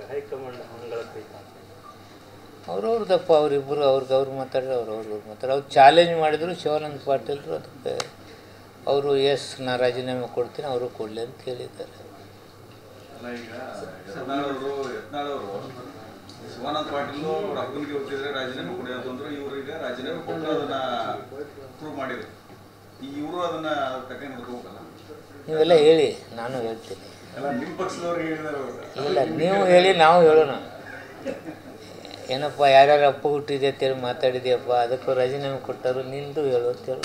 High command ಮಂಗಳ ಅವ್ರವ್ರದಪ್ಪ ಅವರಿಬ್ಬರು ಅವ್ರು ಮಾತಾಡಿದ್ರೆ ಅವ್ರು ಮಾತಾಡಿ ಅವ್ರು ಚಾಲೆಂಜ್ ಮಾಡಿದ್ರು ಶಿವಾನಂದ ಪಾಟೀಲ್ರು ಅದಕ್ಕೆ ಅವರು ನಾ ರಾಜೀನಾಮೆ ಕೊಡ್ತೀನಿ ಅವರು ಕೊಡಲಿ ಅಂತ ಹೇಳಿದ್ದಾರೆ. ಶಿವಾನಂದ ಪಾಟೀಲ್ ಅಪ್ಪನಿಗೆ ಹೋಗ್ತಿದ್ರೆ ರಾಜೀನಾಮೆ ಕೊಡೋದಂದ್ರೆ ಇವರು ಈಗ ರಾಜೀನಾಮೆ ಕೊಟ್ಟು ಅದನ್ನ ಪ್ರೂವ್ ಮಾಡಿದ್ರು. ಇವರು ಅದನ್ನ ಕತೆ ನೋಡ್ಕೋಬೇಕಲ್ಲ. ನೀವೆಲ್ಲ ಹೇಳಿ, ನಾನು ಹೇಳ್ತೀನಿ. ನಿಮ್ಮ ಪಕ್ಷದವ್ರಿಗೆ ಹೇಳಿದಾರೆ. ಇಲ್ಲ, ನೀವು ಹೇಳಿ, ನಾವು ಹೇಳೋಣ. ಏನಪ್ಪ ಯಾರ್ಯಾರು ಅಪ್ಪ ಹುಟ್ಟಿದೆ ಅಂತೇಳಿ ಮಾತಾಡಿದೆಯಪ್ಪ, ಅದಕ್ಕೂ ರಾಜೀನಾಮೆ ಕೊಟ್ಟರು, ನಿಂದು ಹೇಳು ಅಂತ ಹೇಳು.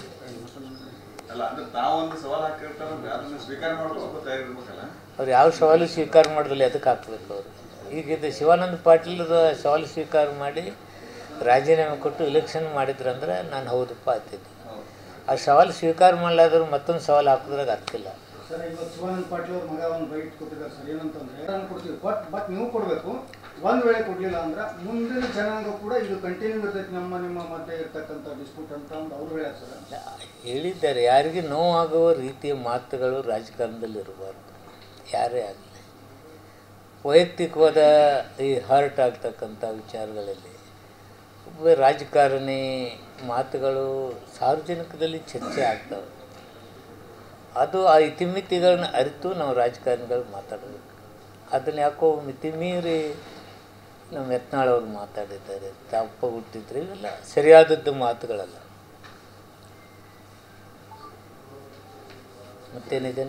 ಅಲ್ಲ ಅಂದ್ರೆ ತಾವೊಂದು ಸವಾಲು ಹಾಕಿರ್ತಾರೆ, ಅದನ್ನ ಸ್ವೀಕಾರ ಮಾಡ್ಕೊಂಡು ತಯಾರಿರ್ಬೇಕಲ್ಲ. ಅವ್ರು ಯಾವ ಸವಾಲು ಸ್ವೀಕಾರ ಮಾಡಿದ್ರಲ್ಲಿ ಅದಕ್ಕೆ ಹಾಕ್ಬೇಕು ಅವರು. ಈಗ ಇದು ಶಿವಾನಂದ ಪಾಟೀಲ್ರ ಸವಾಲು ಸ್ವೀಕಾರ ಮಾಡಿ ರಾಜೀನಾಮೆ ಕೊಟ್ಟು ಇಲೆಕ್ಷನ್ ಮಾಡಿದ್ರಂದ್ರೆ ನಾನು ಹೌದಪ್ಪ ಆಗ್ತಿದ್ದೆ. ಆ ಸವಾಲು ಸ್ವೀಕಾರ ಮಾಡಲಾದ್ರೂ ಮತ್ತೊಂದು ಸವಾಲು ಹಾಕಿದ್ರಾಗ ಆಗ್ತಿಲ್ಲ. ಸರ್, ಇವತ್ತು ಶಿವಾನಂದ ಪಾಟೀಲ್ ಅವ್ರ ಮಗ ಒಂದು ಬೈಟ್ ಕೊಟ್ಟಿದ್ದಾರೆ ಸರ್. ಏನಂತಂದ್ರೆ ಕೊಡ್ತೀವಿ, ಬಟ್ ನೀವು ಕೊಡಬೇಕು. ಒಂದು ವೇಳೆ ಕೊಡಲಿಲ್ಲ ಅಂದ್ರೆ ಮುಂದಿನ ಜನಾಂಗ ಕೂಡ ಇದು ಕಂಟಿನ್ಯೂ ಇರ್ತೈತೆ ನಿಮ್ಮ ಮಧ್ಯೆ ಇರ್ತಕ್ಕಂಥ ಡಿಸ್ಪ್ಯೂಟ್ ಅಂತ ಅವ್ರು ಹೇಳ್ಯಾರ ಸರ್. ಹೇಳಿದ್ದಾರೆ, ಯಾರಿಗೆ ನೋವಾಗುವ ರೀತಿಯ ಮಾತುಗಳು ರಾಜಕಾರಣದಲ್ಲಿ ಇರಬಾರ್ದು. ಯಾರೇ ಆಗಲಿ ವೈಯಕ್ತಿಕವಾದ ಈ ಹರ್ಟ್ ಆಗ್ತಕ್ಕಂಥ ವಿಚಾರಗಳಲ್ಲಿ ಒಬ್ಬ ರಾಜಕಾರಣಿ ಮಾತುಗಳು ಸಾರ್ವಜನಿಕದಲ್ಲಿ ಚರ್ಚೆ ಆಗ್ತವೆ. ಅದು ಆ ಇತಿಮಿತಿಗಳನ್ನ ಅರಿತು ನಾವು ರಾಜಕಾರಣಿಗಳು ಮಾತಾಡಬೇಕು. ಅದನ್ನು ಯಾಕೋ ಮಿತಿ ಮೀರಿ ನಮ್ಮ ಯತ್ನಾಳ್ ಅವರು ಮಾತಾಡಿದ್ದಾರೆ. ತಪ್ಪ ಹುಟ್ಟಿದ್ರೆ ಇವೆಲ್ಲ ಸರಿಯಾದದ್ದು ಮಾತುಗಳಲ್ಲ. ಮತ್ತೇನಿದೆ?